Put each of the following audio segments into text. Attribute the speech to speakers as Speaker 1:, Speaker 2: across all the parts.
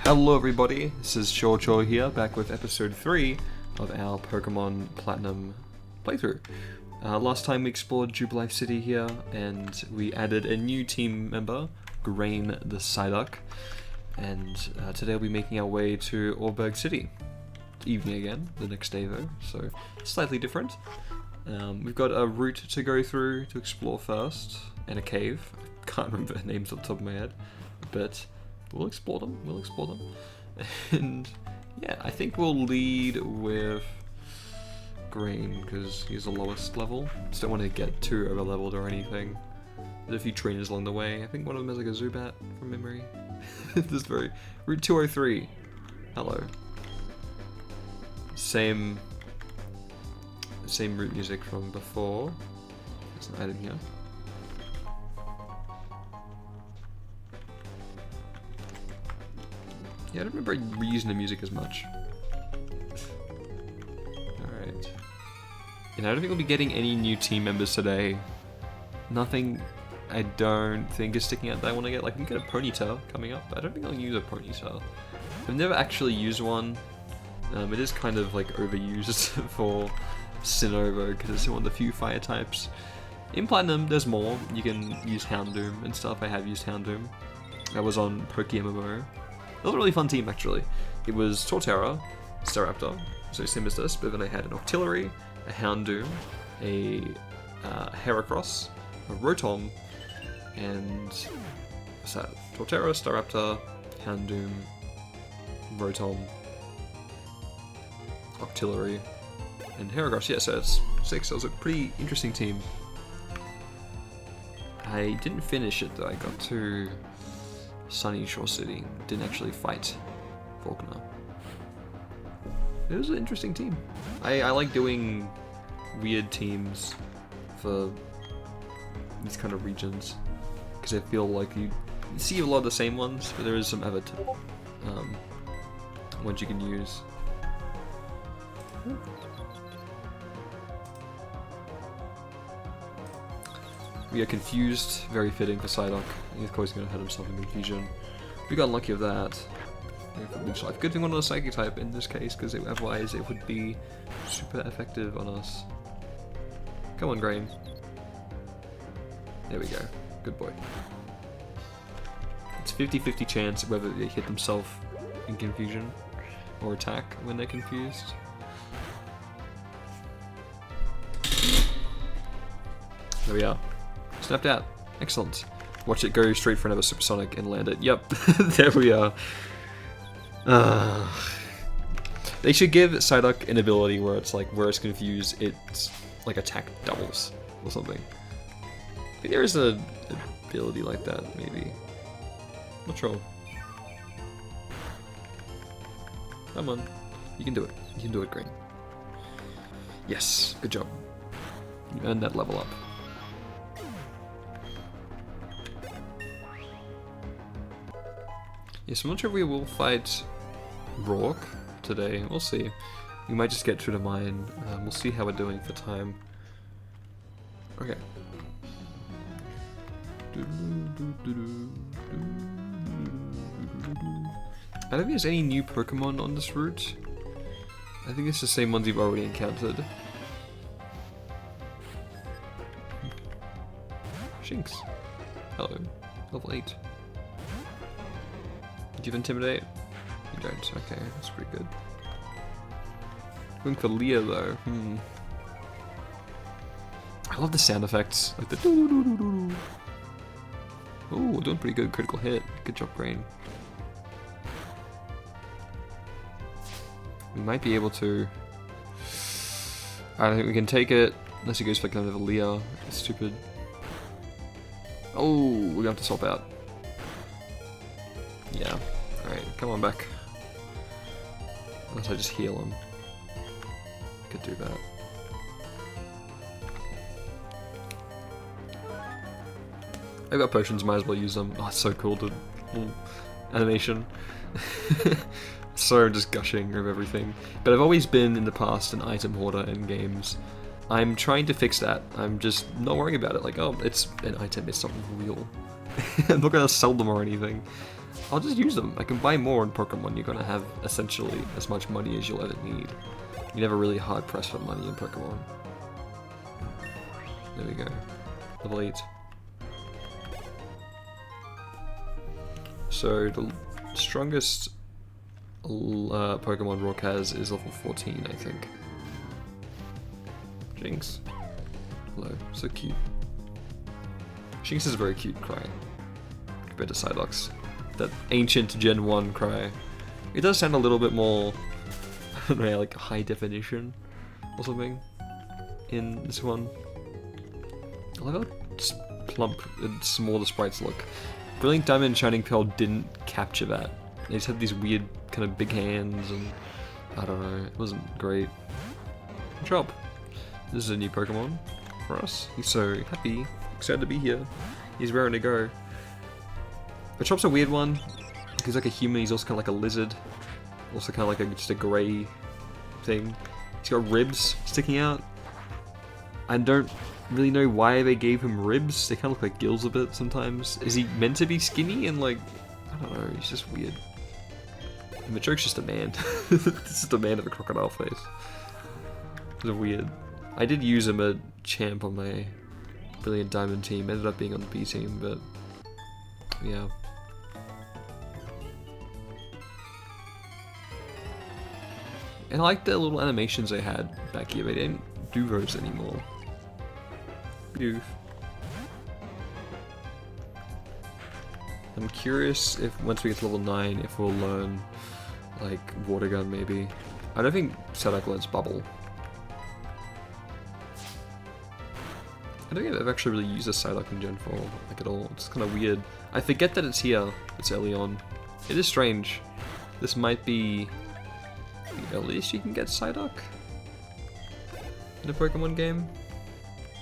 Speaker 1: Hello everybody, this is Cho here, back with episode 3 of our Pokemon Platinum playthrough. Last time we explored Jubilife City here, and we added a new team member, Grain the Psyduck, and today we'll be making our way to Oreburgh City. It's evening again, the next day though, so slightly different. We've got a route to go through to explore first, and a cave. Can't remember the names off the top of my head, but we'll explore them, And yeah, I think we'll lead with Grain, because he's the lowest level. Just don't want to get too over-leveled or anything. There's a few trainers along the way. I think one of them is like a Zubat, from memory. This very... Route 203. Hello. Same route music from before. There's an item here. Yeah, I don't remember reusing the music as much. Alright. And I don't think we'll be getting any new team members today. Nothing I don't think is sticking out that I want to get. Like, we can get a Ponyta coming up, but I don't think I'll use a Ponyta. I've never actually used one. It is kind of like overused for Sinnoh because it's one of the few fire types. In Platinum, there's more. You can use Houndoom and stuff. I have used Houndoom. That was on PokeMMO. It was a really fun team, actually. It was Torterra, Staraptor, so same as this, but then I had an Octillery, a Houndoom, a Heracross, a Rotom, and what's that? Torterra, Staraptor, Houndoom, Rotom, Octillery, and Heracross. Yeah, so it's 6. That was a pretty interesting team. I didn't finish it though. I got to Sunny Shore City. Didn't actually fight Faulkner. It was an interesting team. I like doing weird teams for these kind of regions because I feel like you see a lot of the same ones, but there is some other ones you can use. We are confused, very fitting for Psyduck. He's of course going to hurt himself in confusion. We got unlucky of that. Good thing one on a Psychic type in this case, because otherwise it would be super effective on us. Come on, Grain. There we go. Good boy. It's 50-50 chance whether they hit themselves in confusion or attack when they're confused. There we are. Snapped out. Excellent. Watch it go straight for another Supersonic and land it. Yep. There we are. They should give Psyduck an ability where it's like, where it's confused, it's like attack doubles or something. I think there is a ability like that, maybe. Not sure. Come on. You can do it. You can do it, Grain. Yes. Good job. You earned that level up. Yes, I'm not sure if we will fight Roark today. We'll see. We might just get through the mine. We'll see how we're doing for time. Okay. I don't think there's any new Pokemon on this route. I think it's the same ones you've already encountered. Shinx. Hello. Level 8. Do you have Intimidate? You don't. Okay, that's pretty good. Going for Leah though. I love the sound effects, like the doo doo doo doo. Oh, doing pretty good. Critical hit. Good job, Grain. We might be able to. I don't think we can take it unless he goes for kind of a Leah. It's stupid. Oh, we're gonna have to swap out. Yeah. Alright, come on back. Unless I just heal him. Could do that. I got potions, might as well use them. Oh, it's so cool, the little animation. So just gushing of everything. But I've always been, in the past, an item hoarder in games. I'm trying to fix that. I'm just not worrying about it. Like, oh, it's an item, it's something real. I'm not gonna sell them or anything. I'll just use them. I can buy more in Pokemon. You're gonna have essentially as much money as you'll ever need. You're never really hard pressed for money in Pokemon. There we go. Level 8. So the strongest Pokemon Roark has is level 14, I think. Jinx. Hello. So cute. Jinx is a very cute cry compared to Psyduck's. That ancient Gen 1 cry. It does sound a little bit more, I don't know, like high definition or something in this one. I love how plump and small the sprites look. Brilliant Diamond and Shining Pearl didn't capture that. They just had these weird kind of big hands and I don't know, it wasn't great. Chop. This is a new Pokemon for us. He's so happy, excited to be here. He's raring to go. But Chop's a weird one. He's like a human, he's also kind of like a lizard. Also kind of like just a grey thing. He's got ribs sticking out. I don't really know why they gave him ribs. They kind of look like gills a bit sometimes. Is he meant to be skinny and like, I don't know, he's just weird. And Machoke's just a man. This is just a man with a crocodile face. It's weird. I did use him a champ on my Brilliant Diamond team. Ended up being on the B team, but yeah. And I like the little animations they had back here. They didn't do those anymore. Oof. I'm curious if once we get to level 9, if we'll learn like Water Gun maybe. I don't think Psyduck learns Bubble. I don't think I've actually really used a Psyduck in Gen 4 like at all. It's kind of weird. I forget that it's here. It's early on. It is strange. This might be the earliest you can get Psyduck in a Pokemon game.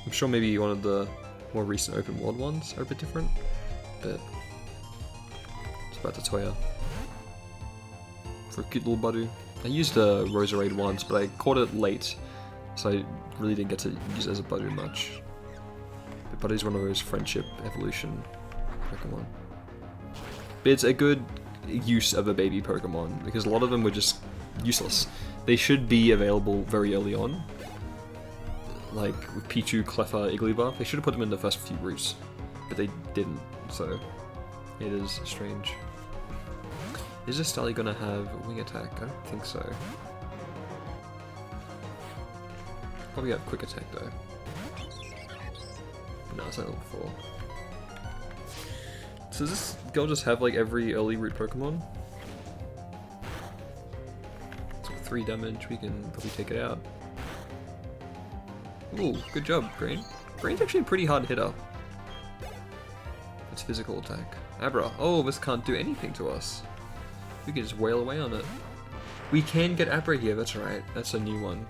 Speaker 1: I'm sure maybe one of the more recent open world ones are a bit different, but it's about to Toya. For a cute little Budu. I used a Roserade once, but I caught it late, so I really didn't get to use it as a Budu much. But Budu's one of those friendship evolution Pokemon. But it's a good use of a baby Pokemon, because a lot of them were just useless. They should be available very early on. Like with Pichu, Cleffa, Igglybuff, they should have put them in the first few routes, but they didn't, so it is strange. Is this Starly gonna have Wing Attack? I don't think so. Probably have Quick Attack though. No, it's not level 4. So does this girl just have like every early route Pokemon? So 3 damage, we can probably take it out. Ooh, good job, Green. Green's actually a pretty hard hitter. It's physical attack. Abra. Oh, this can't do anything to us. We can just wail away on it. We can get Abra here, that's right. That's a new one.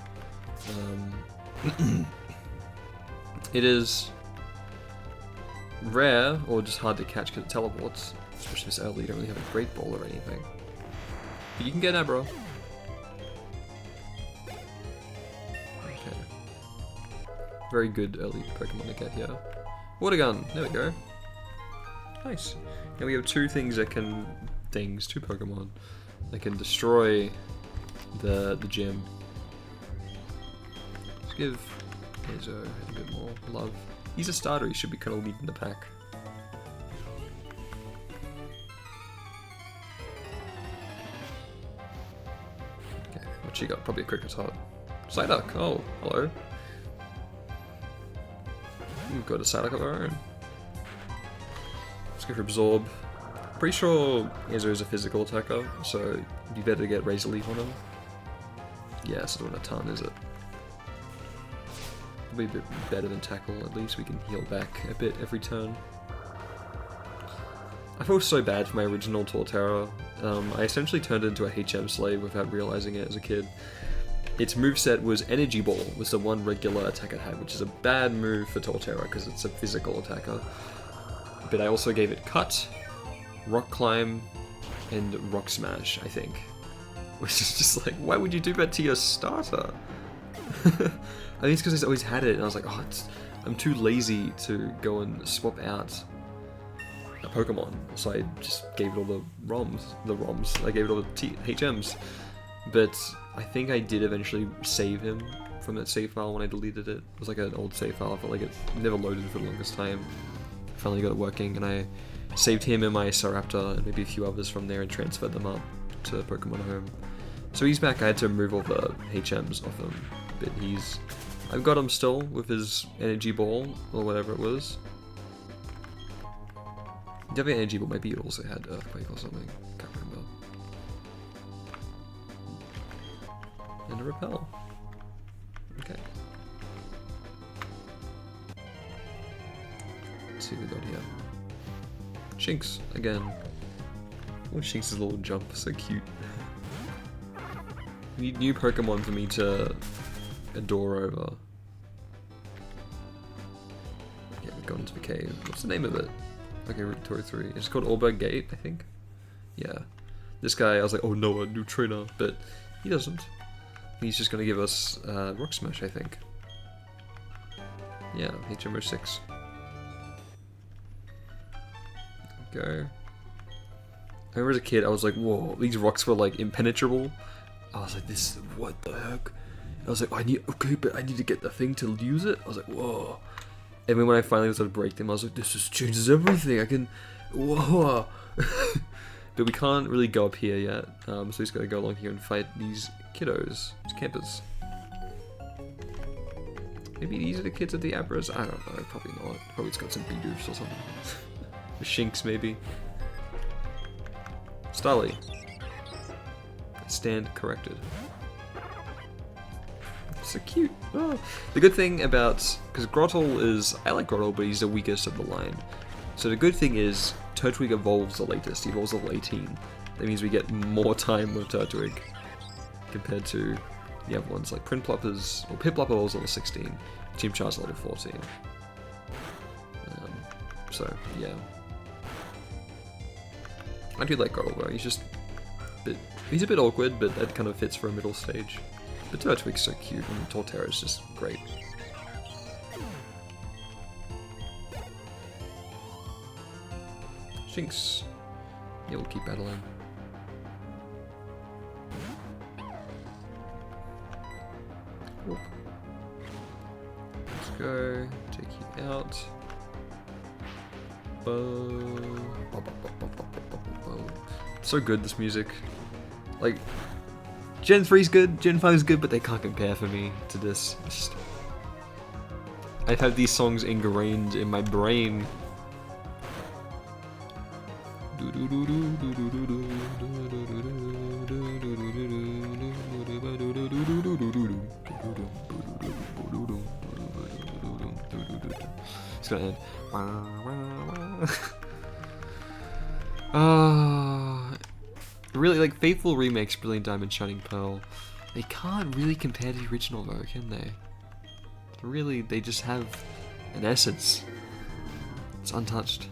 Speaker 1: It is rare, or just hard to catch because it teleports. Especially this early, you don't really have a Great Ball or anything. But you can get Abra. Very good early Pokemon to get here. Water Gun, there we go. Nice. Now we have 2 things that can... two Pokemon that can destroy the gym. Let's give Azo a bit more love. He's a starter, he should be kind of leading the pack. Okay, what you got? Probably a Cricket Hot. Psyduck, oh, hello. We've got a Psyduck of our own. Let's go for Absorb. Pretty sure Azo is a physical attacker, so it'd be better to get Razor Leaf on him. Yeah, it's not a ton, is it? Probably a bit better than Tackle, at least we can heal back a bit every turn. I feel so bad for my original Torterra. I essentially turned it into a HM slave without realizing it as a kid. Its moveset was Energy Ball, was the one regular attack it had, which is a bad move for Torterra because it's a physical attacker. But I also gave it Cut, Rock Climb, and Rock Smash, I think. Which is just like, why would you do that to your starter? I think it's because I always had it, and I was like, oh, I'm too lazy to go and swap out a Pokemon, so I just gave it all the ROMs. I gave it all the HMs. But I think I did eventually save him from that save file when I deleted it. It was like an old save file. I felt like it never loaded for the longest time. I finally got it working, and I saved him and my Staraptor and maybe a few others from there and transferred them up to Pokemon Home. So he's back. I had to remove all the HMs off him, but I've got him still with his energy ball or whatever it was. Did you have an energy ball? Maybe it also had Earthquake or something. Can't remember. And a Repel. Okay. Let's see what we got here. Shinx, again. Oh, Shinx's little jump, so cute. We need new Pokemon for me to adore over. Yeah, we've gone into the cave. What's the name of it? Okay, Route 203. It's called Oreburgh Gate, I think. Yeah. This guy, I was like, oh no, a new trainer, but he doesn't. He's just gonna give us Rock Smash, I think. Yeah, HMO 6. Go. I remember as a kid, I was like, whoa, these rocks were like impenetrable. I was like, what the heck? I was like, I need to get the thing to use it. I was like, whoa. And then when I finally was able to break them, I was like, this just changes everything. I can, whoa. But we can't really go up here yet. So he's got to go along here and fight these kiddos, these campers. Maybe these are the kids at the Abras? I don't know, probably not. Probably it's got some beaters or something. Shinx, maybe. Starly. Stand corrected. So cute. Oh. The good thing about, because Grottle is, I like Grottle, but he's the weakest of the line. So the good thing is, Turtwig evolves the latest. He evolves level 18. That means we get more time with Turtwig compared to the other ones. Like Prinplup evolves level 16. Chimchar's level 14. So yeah, I do like Grottle though. He's a bit awkward, but that kind of fits for a middle stage. But Turtwig's so cute, and Torterra's just great. Shinx. Yeah, we'll keep battling. Whoop. Let's go. Take you out. So good, this music. Like, Gen 3's good, Gen 5's good, but they can't compare for me to this. I've had these songs ingrained in my brain. It's gonna end. Really, like, Faithful Remakes, Brilliant Diamond, Shining Pearl, they can't really compare to the original though, can they? Really, they just have an essence. It's untouched.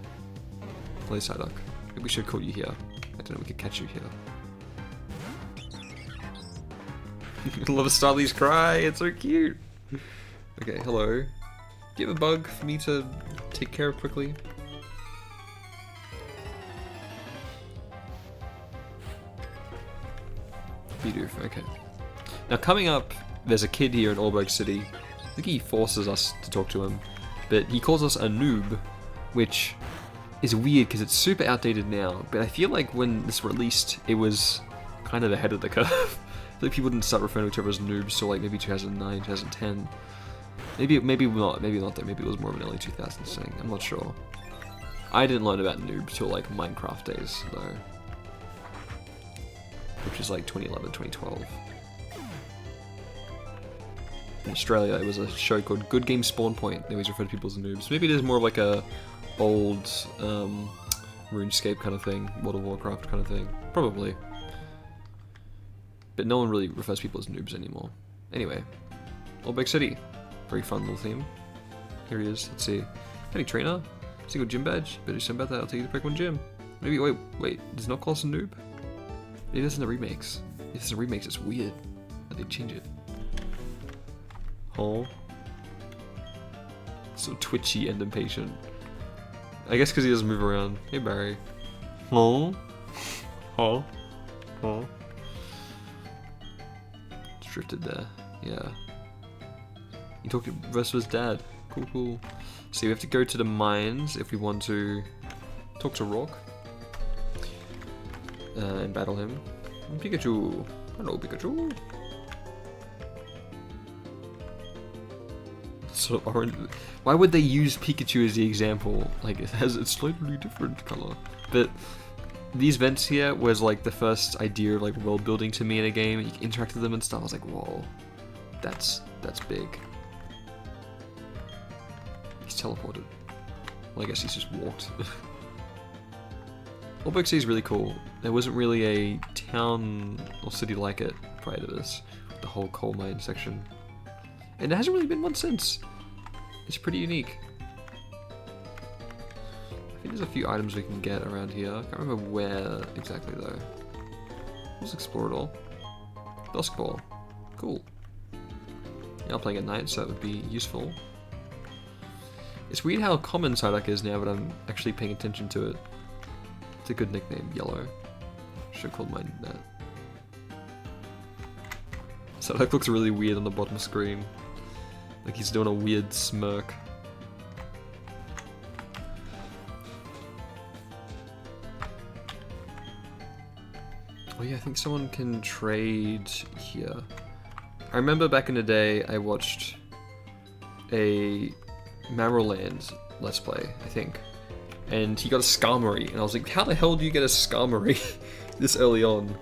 Speaker 1: Play Psyduck. Maybe we should call you here. I don't know, we could catch you here. I love Starly's cry, it's so cute! Okay, hello. Do you have a bug for me to take care of quickly? Okay. Now coming up, there's a kid here in Oreburgh City. I think he forces us to talk to him, but he calls us a noob, which is weird because it's super outdated now, but I feel like when this released, it was kind of ahead of the curve. I feel like people didn't start referring to each other as noobs till like maybe 2009, 2010. Maybe not though, maybe it was more of an early 2000s thing, I'm not sure. I didn't learn about noobs till like Minecraft days though. Which is like 2011, 2012. In Australia, it was a show called Good Game Spawn Point. They always refer to people as noobs. Maybe it is more of like a old RuneScape kind of thing, World of Warcraft kind of thing. Probably. But no one really refers to people as noobs anymore. Anyway, Oreburgh City. Very fun little theme. Here he is. Let's see. Any trainer? Single gym badge? Better do something about that. I'll take you to Pokemon Gym. Maybe, wait. Does it not call us a noob? It is in the remakes. If it's in the remakes, it's weird that they change it. Oh. So twitchy and impatient. I guess because he doesn't move around. Hey, Barry. Huh? Huh? Huh? It's drifted there. Yeah. He talked to rest of his dad. Cool, cool. So we have to go to the mines if we want to talk to Roak. And battle him. Pikachu! Hello, Pikachu! Sort of orange. Why would they use Pikachu as the example? Like, it has a slightly different color. But these vents here was like the first idea of like world building to me in a game. You can interact with them and stuff. I was like, whoa, that's big. He's teleported. Well, I guess he's just walked. Oreburgh City is really cool. There wasn't really a town or city like it prior to this. The whole coal mine section. And there hasn't really been one since. It's pretty unique. I think there's a few items we can get around here. I can't remember where exactly though. Let's explore it all. Basketball. Cool. Yeah, I'm playing at night, so that would be useful. It's weird how common Psyduck is now, but I'm actually paying attention to it. It's a good nickname, Yellow. Should have called mine that. Psyduck looks really weird on the bottom screen. Like he's doing a weird smirk. Oh yeah, I think someone can trade here. I remember back in the day I watched a Mammerland Let's Play, I think. And he got a Skarmory, and I was like, how the hell do you get a Skarmory this early on?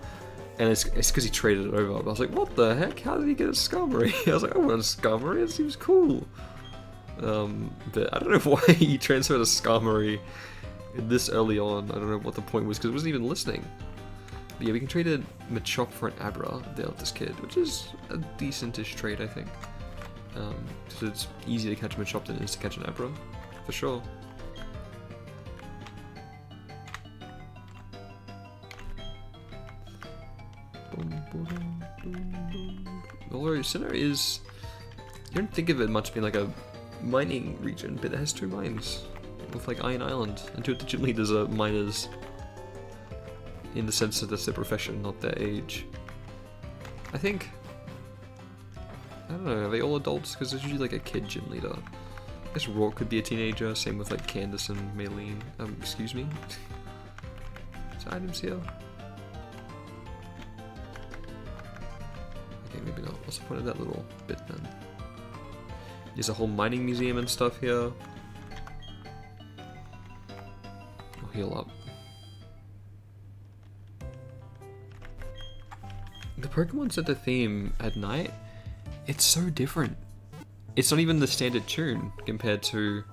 Speaker 1: And it's because he traded it over. But I was like, what the heck? How did he get a Skarmory? I was like, I want a Skarmory, it seems cool. But I don't know why he transferred a Skarmory this early on. I don't know what the point was, because it wasn't even listening. But yeah, we can trade a Machop for an Abra, the eldest kid, which is a decentish trade, I think. Because it's easy to catch a Machop than it is to catch an Abra, for sure. Although Sinnoh is, you don't think of it much being like a mining region, but it has 2 mines with like Iron Island, and 2 of the gym leaders are miners in the sense that that's their profession, not their age. I think, I don't know, are they all adults? Because there's usually like a kid gym leader. I guess Roark could be a teenager, same with like Candace and Maylene. Excuse me? Is there items here? Okay, maybe not. What's the point of that little bit then? There's a whole mining museum and stuff here. I'll heal up. The Pokemon set the theme at night. It's so different. It's not even the standard tune compared to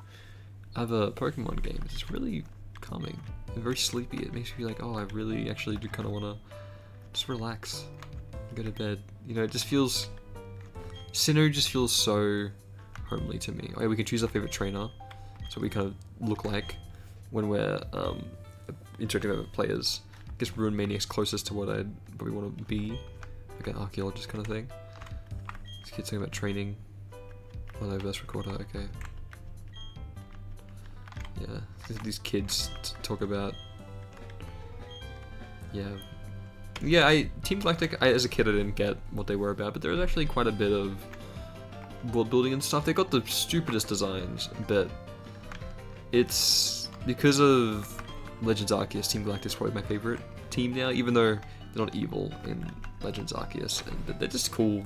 Speaker 1: other Pokemon games. It's really calming and very sleepy. It makes me feel like, oh, I really actually do kind of want to just relax and go to bed. You know, it just feels... Sinnoh just feels so homely to me. Oh, yeah, we can choose our favorite trainer. So we kind of look like when we're interacting with other players. I guess Ruin Maniac's closest to what I'd probably want to be. Like an archaeologist kind of thing. This kid's talking about training. Oh no, verse recorder, okay. Yeah, these kids talk about... Yeah. Yeah, Team Galactic, as a kid I didn't get what they were about, but there was actually quite a bit of world building and stuff. They got the stupidest designs, but it's because of Legends Arceus, Team Galactic's probably my favorite team now, even though they're not evil in Legends Arceus, but they're just cool.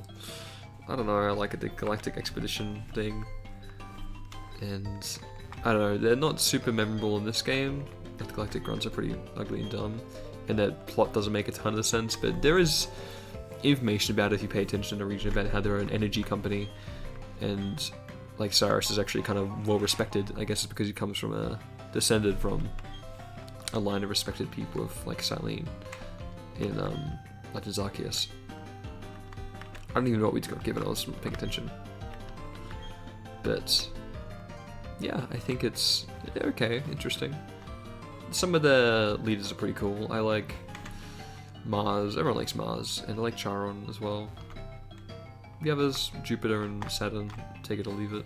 Speaker 1: I don't know, I like it, the Galactic Expedition thing. And I don't know, they're not super memorable in this game. The Galactic Grunts are pretty ugly and dumb, and that plot doesn't make a ton of sense, but there is information about it if you pay attention to the region about how they're an energy company, and like Cyrus is actually kind of well respected. I guess it's because he comes from descended from a line of respected people of like Silene in Legends Arceus. I don't even know what we got given, I was paying attention. But yeah, I think it's okay, interesting. Some of the leaders are pretty cool. I like Mars, everyone likes Mars, and I like Charon as well. The others, Jupiter and Saturn, take it or leave it.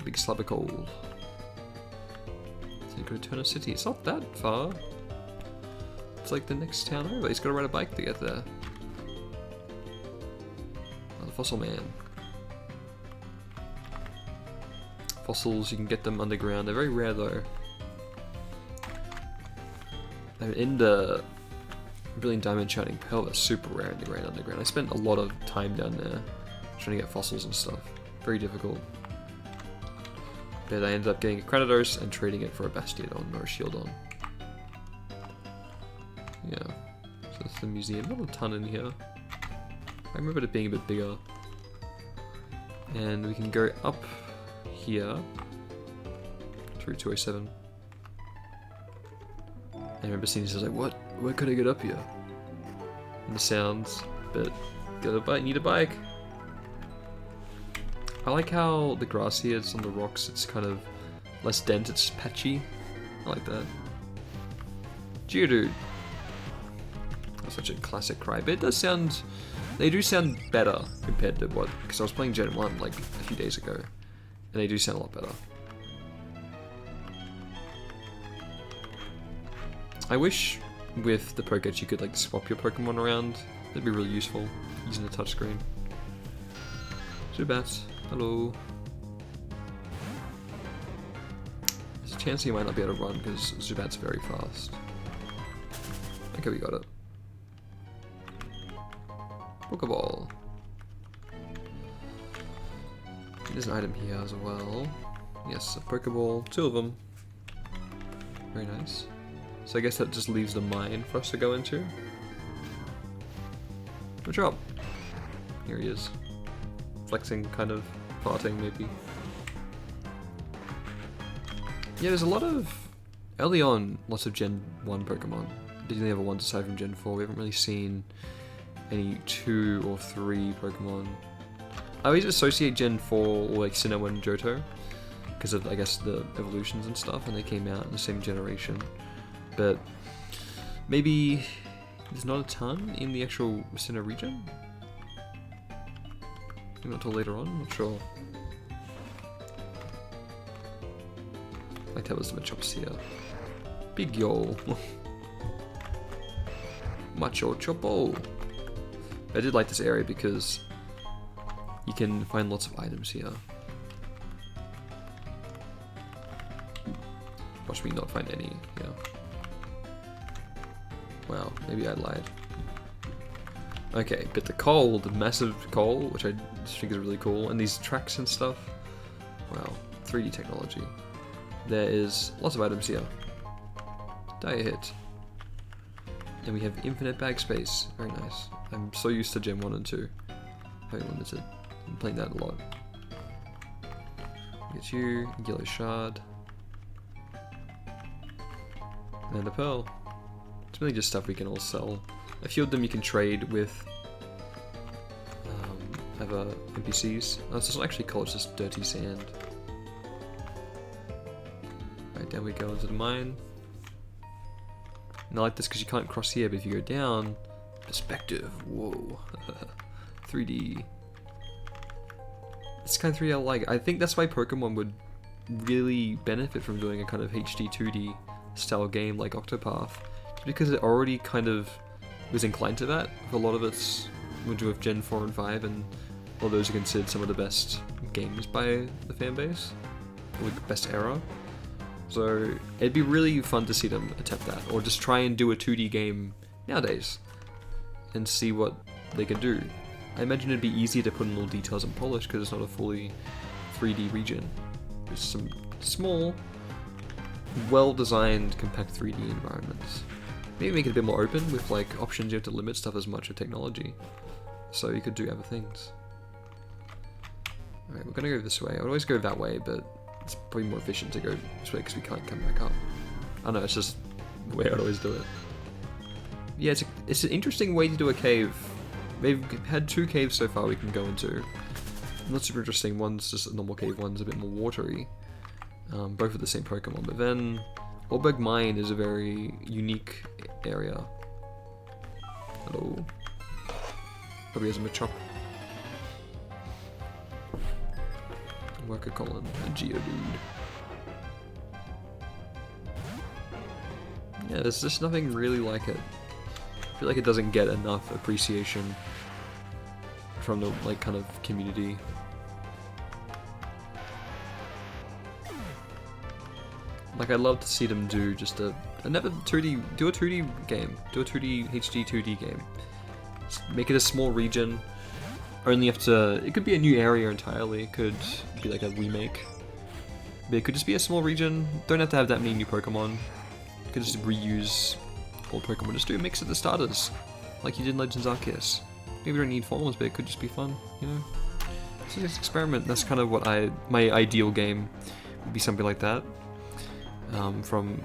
Speaker 1: Big slab of coal. go to Sinnoh City. It's not that far. It's like the next town over. He's got to ride a bike to get there. Oh, the fossil man. Fossils, you can get them underground. They're very rare though. They're in the Brilliant Diamond Shining Pearl. They're super rare in the Grand Underground. I spent a lot of time down there trying to get fossils and stuff. Very difficult. But I ended up getting a Creditos and trading it for a Bastiodon or a Shieldon. Yeah. So that's the museum. Not a ton in here. I remember it being a bit bigger. And we can go up here through 207. I remember seeing this, I was like, what? Where could I get up here? And the sounds, but got a bike, need a bike. I like how the grass here is on the rocks, it's kind of less dense, it's patchy. I like that. Geodude. That's such a classic cry, but it does sound, they do sound better compared to what, because I was playing Gen 1 like a few days ago, and they do sound a lot better. I wish with the Pokédex you could like swap your Pokemon around. That'd be really useful using the touchscreen. Zubat, hello. There's a chance you might not be able to run because Zubat's very fast. Okay, we got it. Pokeball. There's an item here as well. Yes, a Pokeball, 2 of them. Very nice. So I guess that just leaves the mine for us to go into. Good job. Here he is. Flexing, kind of farting maybe. Yeah, there's a lot of, early on, lots of Gen 1 Pokemon. Didn't have a ones aside from Gen 4. We haven't really seen any 2 or 3 Pokemon. I always associate Gen 4 or like Sinnoh and Johto because of, I guess, the evolutions and stuff, and they came out in the same generation. But maybe there's not a ton in the actual Sinnoh region? Maybe not until later on, I'm not sure. I like how there's some chops here. Big yo. Macho Chopo. I did like this area because you can find lots of items here. Watch me not find any, yeah. Wow, maybe I lied. Okay, but the coal, the massive coal, which I just think is really cool, and these tracks and stuff. Wow, 3D technology. There is lots of items here. Die hit. And we have infinite bag space. Very nice. I'm so used to Gen 1 and 2. Very limited. I'm playing that a lot. Get you, yellow shard. And a pearl. It's really just stuff we can all sell. A few of them you can trade with other NPCs. Oh, this doesn't actually call it just dirty sand. Right, down we go into the mine. And I like this because you can't cross here, but if you go down, perspective, whoa. 3D. It's kind of 3D I like. I think that's why Pokemon would really benefit from doing a kind of HD 2D style game like Octopath. Because it already kind of was inclined to that with a lot of its with Gen 4 and 5, and all those are considered some of the best games by the fan base, or the best era. So it'd be really fun to see them attempt that, or just try and do a 2D game nowadays and see what they can do. I imagine it'd be easier to put in little details and polish because it's not a fully 3D region. There's some small, well-designed, compact 3D environments. Maybe make it a bit more open with like options you have to limit stuff as much with technology. So you could do other things. Alright, we're gonna go this way. I would always go that way, but it's probably more efficient to go this way because we can't come back up. I don't know, it's just the way I'd always do it. Yeah, it's an interesting way to do a cave. They've had 2 caves so far we can go into. Not super interesting, one's just a normal cave, one's a bit more watery. Both are the same Pokemon, but then Oreburgh Mine is a very unique area. Hello. Probably has a Machop. Worker Colin, a Geodude. yeah, there's just nothing really like it. I feel like it doesn't get enough appreciation from the like kind of community. Like I'd love to see them do just another 2D, do a 2D game, do a 2D HD 2D game. Just make it a small region. Only have to, it could be a new area entirely. It could be like a remake. But it could just be a small region. Don't have to have that many new Pokemon. You could just reuse old Pokemon. Just do a mix of the starters, like you did in Legends Arceus. Maybe you don't need forms, but it could just be fun, you know? So just experiment. That's kind of what my ideal game would be, something like that. From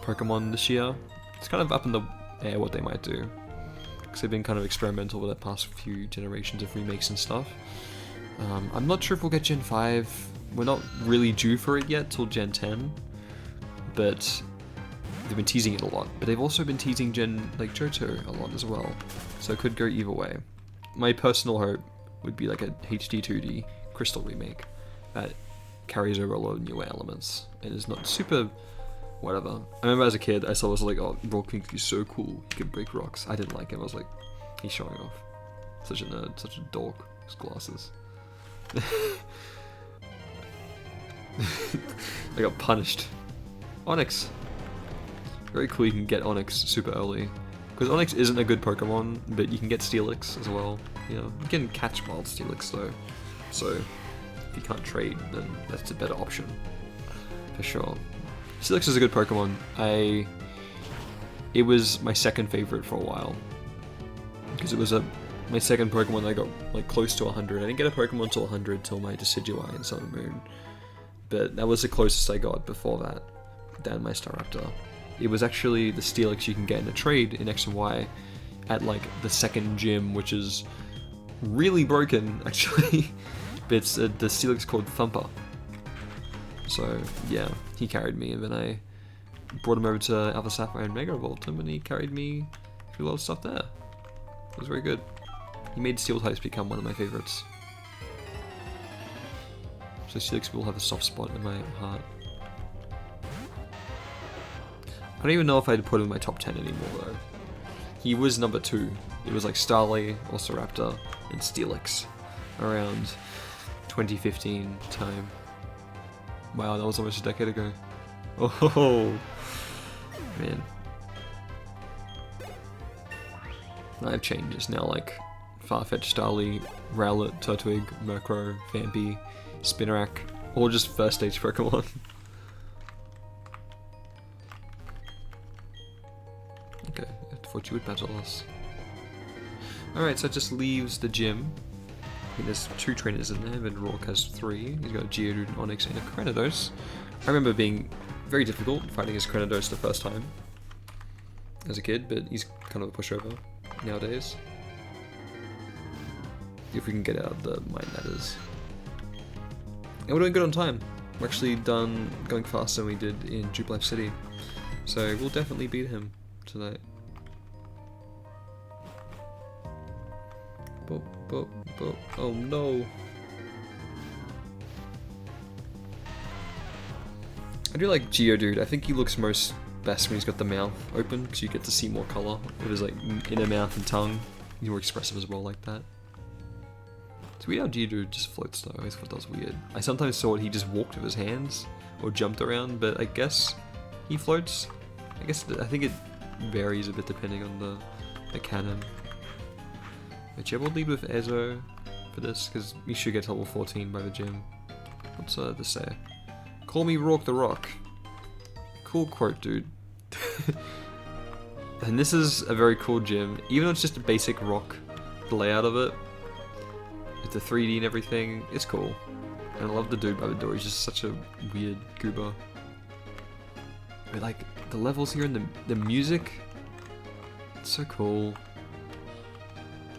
Speaker 1: Pokemon this year. It's kind of up in the air what they might do, because they've been kind of experimental with the past few generations of remakes and stuff. I'm not sure if we'll get Gen 5. We're not really due for it yet till Gen 10, but they've been teasing it a lot. But they've also been teasing Gen like Johto a lot as well, so it could go either way. My personal hope would be like a HD 2D Crystal remake that carries over a lot of newer elements and is not super whatever. I remember as a kid I saw it was like, oh, Roak thinks he's so cool, he can break rocks. I didn't like him. I was like, he's showing off. Such a nerd, such a dork. His glasses. I got punished. Onix. Very cool you can get Onix super early. Because Onix isn't a good Pokemon, but you can get Steelix as well. You know, you can catch wild Steelix though. So if you can't trade, then that's a better option. For sure. Steelix is a good Pokemon. It was my second favorite for a while. Because it was my second Pokemon that I got like close to 100. I didn't get a Pokemon till 100 till my Decidueye in Sun and Moon. But that was the closest I got before that, than my Staraptor. It was actually the Steelix you can get in a trade in X and Y at like the second gym, which is really broken actually. But it's the Steelix called Thumper. So yeah, he carried me, and then I brought him over to Alpha Sapphire and Mega Evolved him, and he carried me through a lot of stuff there. It was very good. He made Steel types become one of my favorites. So Steelix will have a soft spot in my heart. I don't even know if I'd put him in my top 10 anymore though. He was number 2. It was like Starly, Raptor, and Steelix around 2015 time. Wow, that was almost a decade ago. Oh man. I've changed. It's now like Farfetch, Starly, Rowlet, Turtwig, Murkrow, Vampy, Spinarak, all just first stage Pokemon. Okay, I thought you would battle us. Alright, so it just leaves the gym. I think there's 2 trainers in there, and Roark has 3. He's got a Geodude, an Onix, and a Cranidos. I remember being very difficult fighting as Cranidos the first time as a kid, but he's kind of a pushover nowadays. If we can get out of the mine, that is. And we're doing good on time. We're actually done going faster than we did in Jubilife City. So we'll definitely beat him tonight. Oh no. I do like Geodude. I think he looks most best when he's got the mouth open, because you get to see more colour with his like inner mouth and tongue. He's more expressive as well like that. It's weird how Geodude just floats though. I always thought that was weird. I sometimes saw he just walked with his hands or jumped around, but I guess he floats. I think it varies a bit depending on the canon. Actually, I will lead with Ezo for this, because we should get to level 14 by the gym. What's this say? Call me Roark the Rock. Cool quote, dude. And this is a very cool gym, even though it's just a basic rock, the layout of it, with the 3D and everything, it's cool. And I love the dude by the door, he's just such a weird goober. But like, the levels here and the music, it's so cool.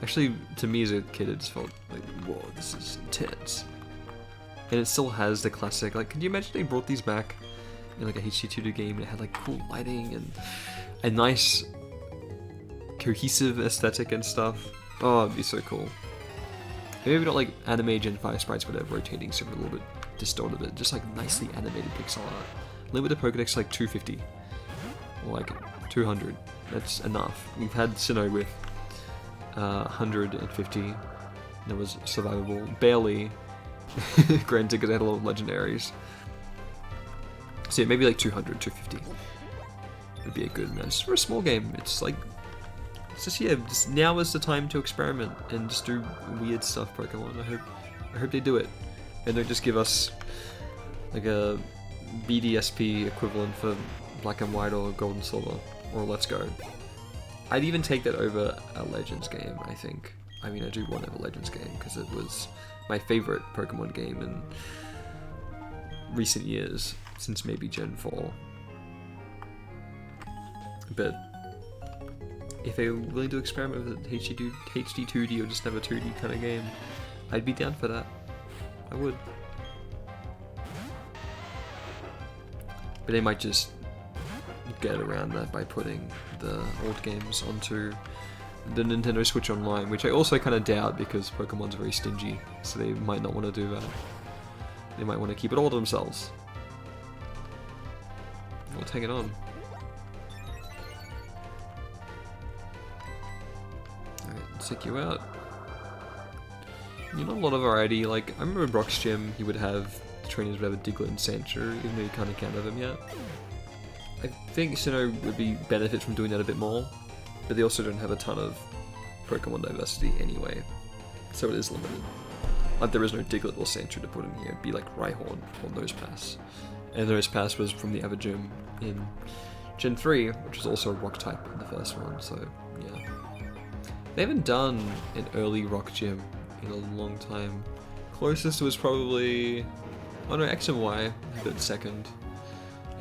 Speaker 1: Actually, to me as a kid, it just felt like, whoa, this is intense. And it still has the classic, like, can you imagine they brought these back in like a HD2D game and it had like cool lighting and a nice cohesive aesthetic and stuff? Oh, it'd be so cool. Maybe not like anime Gen 5 sprites where they're rotating so a little bit distorted, but just like nicely animated pixel art. Limit the Pokedex to like 250 or like 200. That's enough. We've had Sinnoh with 150. That was survivable. Barely. Granted, because I had a lot of legendaries. So yeah, maybe like 200, 250. Would be a good amount. Just for a small game, it's like... It's just, yeah, just now is the time to experiment and just do weird stuff, Pokemon. I hope they do it. And don't just give us like a BDSP equivalent for Black and White or Gold and Silver or Let's Go. I'd even take that over a Legends game, I think. I mean, I do want to have a Legends game because it was my favorite Pokemon game in recent years, since maybe Gen 4. But if they were willing to experiment with HD 2D or just have a 2D kind of game, I'd be down for that. I would. But they might just get around that by putting the old games onto the Nintendo Switch Online, which I also kind of doubt because Pokemon's very stingy, so they might not want to do that. They might want to keep it all to themselves. We'll take it on. Alright, let's take you out. You know, a lot of variety. Like, I remember Brock's gym, he would have the trainers would have a Diglett and Sandshrew, even though you can't encounter them yet. I think Sinnoh would benefit from doing that a bit more, but they also don't have a ton of Pokemon diversity anyway, so it is limited. Like, there is no Diglett or Sandshrew to put in here. It'd be like Rhyhorn or Nosepass. And Nosepass was from the other gym in Gen 3, which was also a rock type in the first one, so yeah. They haven't done an early rock gym in a long time. Closest was probably... oh no, X and Y had it second.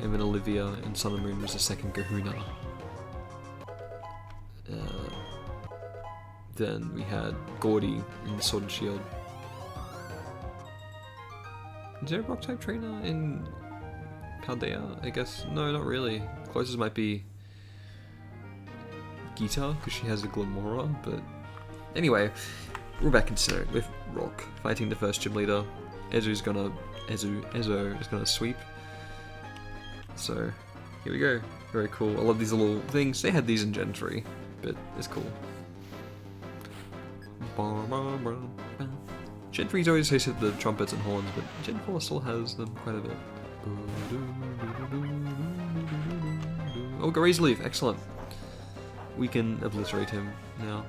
Speaker 1: And then Olivia in Sun and Moon was the second Kahuna. Then we had Gordy in Sword and Shield. Is there a rock type trainer in Paldea? I guess. No, not really. Closest might be Gita, because she has a Glamora, but anyway, we're back in Sinnoh with Roak fighting the first gym leader. Ezo is gonna sweep. So here we go. Very cool. I love these little things. They had these in Gen 3, but it's cool. Gen 3's always hosted the trumpets and horns, but Gen 4 still has them quite a bit. Oh, Gary's Leaf, excellent. We can obliterate him now.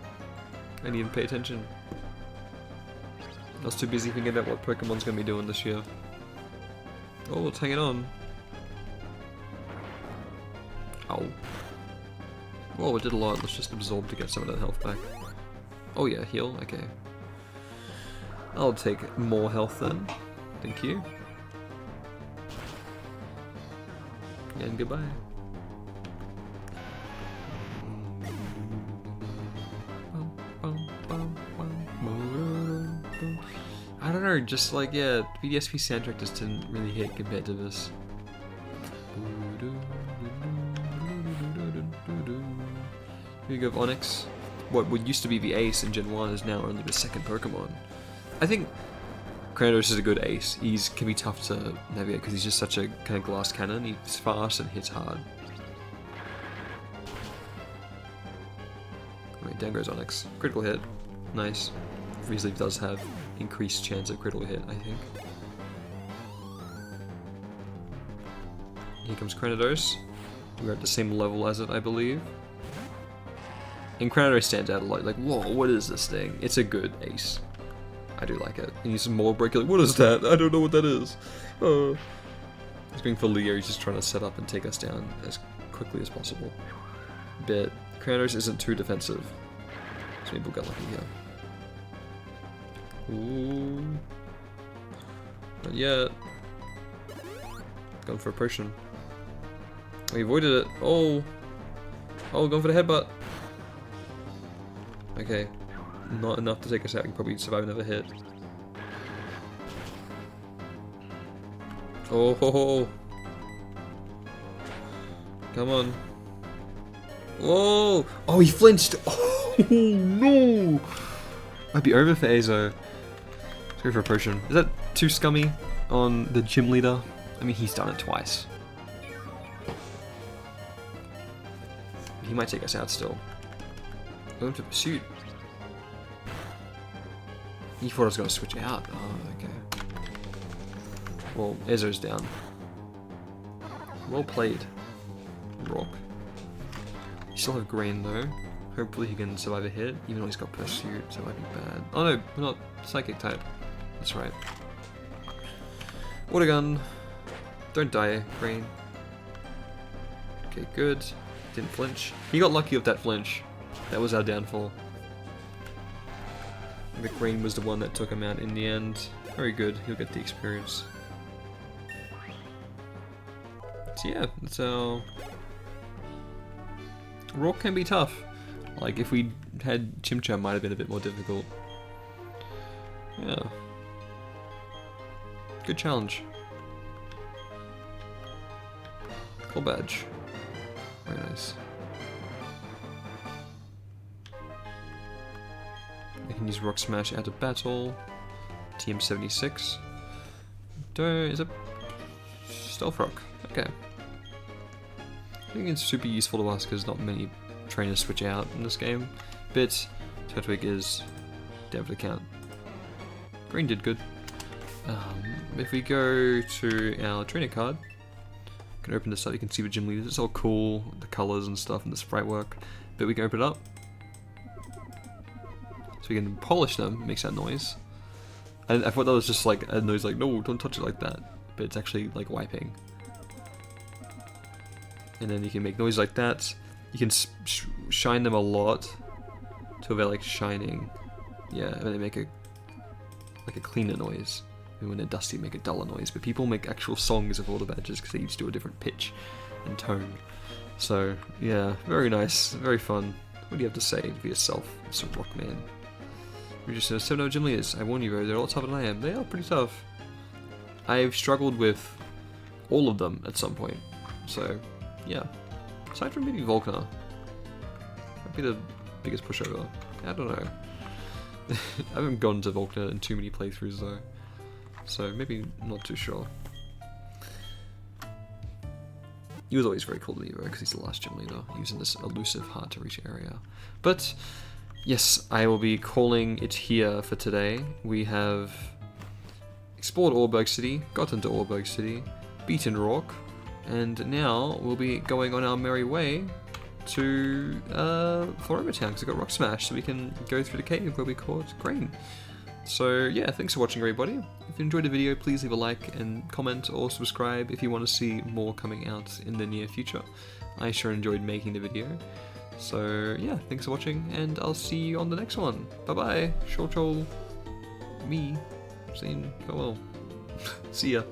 Speaker 1: I need to pay attention. I was too busy thinking about what Pokemon's going to be doing this year. Oh, let's hang it on. Ow. Whoa, it did a lot. Let's just absorb to get some of that health back. Oh yeah, heal, okay. I'll take more health then. Thank you. And goodbye. I don't know, just like, yeah, BDSP soundtrack just didn't really hit compared to this. Here you go, Onyx. What would used to be the ace in Gen 1 is now only the second Pokemon. I think Cranidos is a good ace. He can be tough to navigate because he's just such a kind of glass cannon. He's fast and hits hard. Wait, down goes Onyx. Critical hit. Nice. Freeze-Leaf does have increased chance of critical hit, I think. Here comes Cranidos. We're at the same level as it, I believe. And Cranidos stands out a lot. Like, whoa, what is this thing? It's a good ace. I do like it. And he's more break. Like, what is that? I don't know what that is. He's going for Leo. He's just trying to set up and take us down as quickly as possible. But Cranidos isn't too defensive. So maybe we'll get lucky here. Ooh. Not yet. Going for a potion. We avoided it. Oh. Oh, going for the headbutt. Okay. Not enough to take us out. We can probably survive another hit. Oh ho ho. Come on. Whoa! Oh, he flinched! Oh no! Might be over for Azo. Let's go for a potion. Is that too scummy on the gym leader? I mean, he's done it twice. He might take us out still. Going for pursuit. He thought I was going to switch out. Oh, okay. Well, Ezzo's down. Well played, Roak. You still have Green though. Hopefully he can survive a hit, even though he's got Pursuit, so it might be bad. Oh no, we're not Psychic type. That's right. Water Gun. Don't die, Green. Okay, good. Didn't flinch. He got lucky with that flinch. That was our downfall. The Green was the one that took him out in the end. Very good, he'll get the experience. So yeah, that's our... Roark can be tough. Like, if we had Chimchar, might have been a bit more difficult. Yeah. Good challenge. Cool badge. Very nice. I can use Rock Smash out of battle. TM76. Is it Stealth Rock? Okay. I think it's super useful to us because not many trainers switch out in this game. But Turtwig is dev account. Green did good. If we go to our trainer card, you can open this up, you can see the gym leaders. It's all cool, the colors and stuff and the sprite work. But we can open it up. So we can polish them, makes that noise. And I thought that was just like a noise like, no, don't touch it like that. But it's actually like wiping. And then you can make noise like that. You can shine them a lot till they're like shining. Yeah, and they make a cleaner noise. And when they're dusty, make a duller noise. But people make actual songs of all the badges because they each do a different pitch and tone. So yeah, very nice, very fun. What do you have to say for yourself, Mr. Rockman? We just 7-0 gym leaders. I warn you, bro, they're a lot tougher than I am. They are pretty tough. I've struggled with all of them at some point. So yeah. Aside from maybe Volkner. That'd be the biggest pushover. I don't know. I haven't gone to Volkner in too many playthroughs though. So maybe not too sure. He was always very cool to me though, because he's the last gym leader. He was in this elusive, hard to reach area. But yes, I will be calling it here for today. We have explored Oreburgh City, got into Oreburgh City, beaten Roark, and now we'll be going on our merry way to Forever Town because we got Rock Smash, so we can go through the cave where we caught Grain. So yeah, thanks for watching everybody. If you enjoyed the video, please leave a like and comment or subscribe if you want to see more coming out in the near future. I sure enjoyed making the video. So yeah, thanks for watching and I'll see you on the next one. Bye bye, Shortroll, me, saying farewell. See ya.